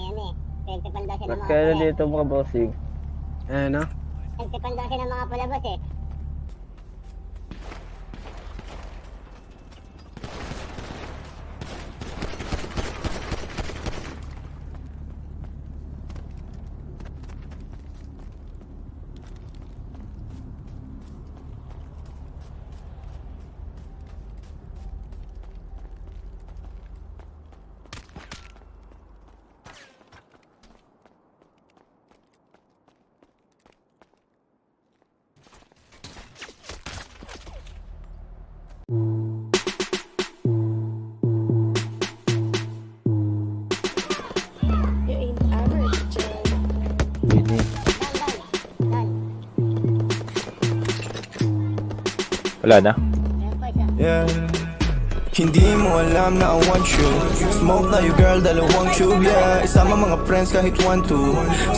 ano eh. Principal daw siya ng Ba't mga kaya pula. dito mga bossing? Ano? Principal daw siya ng mga pula boss eh. You ain't average, Joe. Bini. Dan. Wala na? Ayan po siya. Yeah. Hindi mo alam na I want you. Smoke na you girl, dalawang tube, yeah. Isama mga friends kahit 1-2.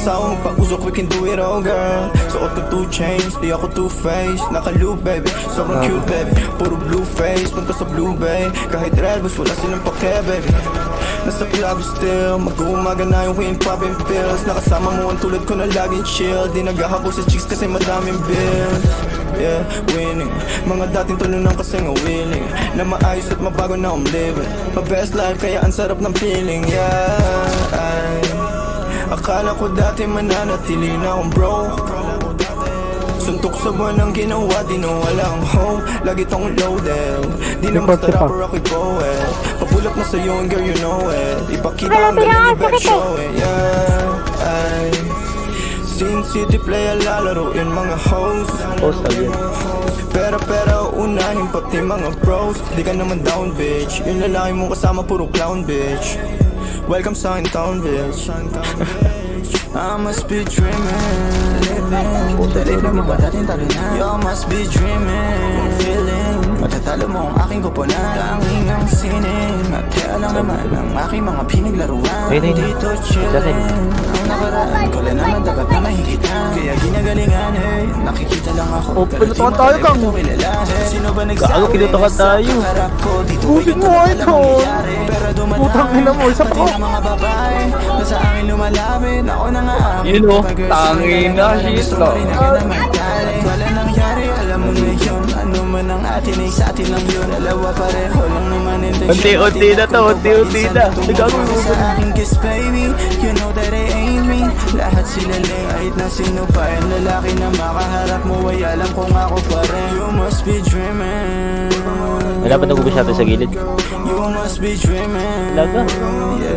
Sa akong pag-usok, we can do it all, girl. Suot na 2 chains, di ako two-faced. Naka-loop, baby, sobrang cute, baby. Puro blue face, punta sa blue bay. Kahit red bus, wala silang pake, baby. Nasa club still, mag-uumaga na yung wind popping pills. Nakasama mo ang tulad ko na laging chill. Di naghahabol sa chicks kasi madaming bills. Yeah, winning. Mga dating tulunang kasi nga willing na maayos at mabago na I'm living my best life kaya ang sarap ng feeling. Yeah, ay akala ko dati mananatili na akong broke. Suntok sa buwan ang ginawa, di na walang hope. Lagi tong loaded, di na basta rapper ako'y poet. Papulap na sa'yo and girl you know it. Ipakita ang galing you better show it. Yeah, ay Sin City play lalaroin mga hoes. Post again. Pero unahin pati mga bros. Di ka naman down bitch. Yung lalaki mong kasama puro clown bitch. Welcome sa in town bitch. I must be dreaming, living. Dali na mga dating talo na. You must be dreaming, feeling. Matatalo mo ang aking kuponan. Tanging ang sining. At kaya lang naman ang aking mga pinaglaruan. Dito chillin'. Ang nakaraan ko lang naman dapat na mahigitan. Kaya ginagalingan eh. Nakikita lang ako. Oh, pinutukan tayo, Kang. Sino ba Gago, nagsabi? pinutukan tayo. Busin mo ito. Putang ina mo, isa pa ko. Mga babae na sa akin lumalapit. Ako na nga Yun o, tangina, shit ka. Wala nangyari, alam mo na yun. Ano man ang atin ay sa atin lang yun. Alawa pareho lang naman intensyon. Unti-unti na to, unti-unti na. Gago, sa aking kiss baby. You know that it ain't me. Lahat sila lang kahit na sino pa. Ang lalaki na makaharap mo ay alam kung ako pa rin. You must be dreaming. Wala pa nagubos natin sa gilid. You must be dreaming. Talaga?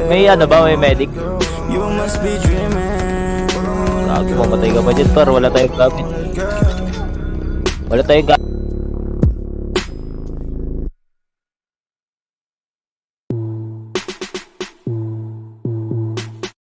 May ano ba? May medic? You must be dreaming. Gago, mamatay ka pa dyan par. Wala tayong gamit. Wala tayong gamit.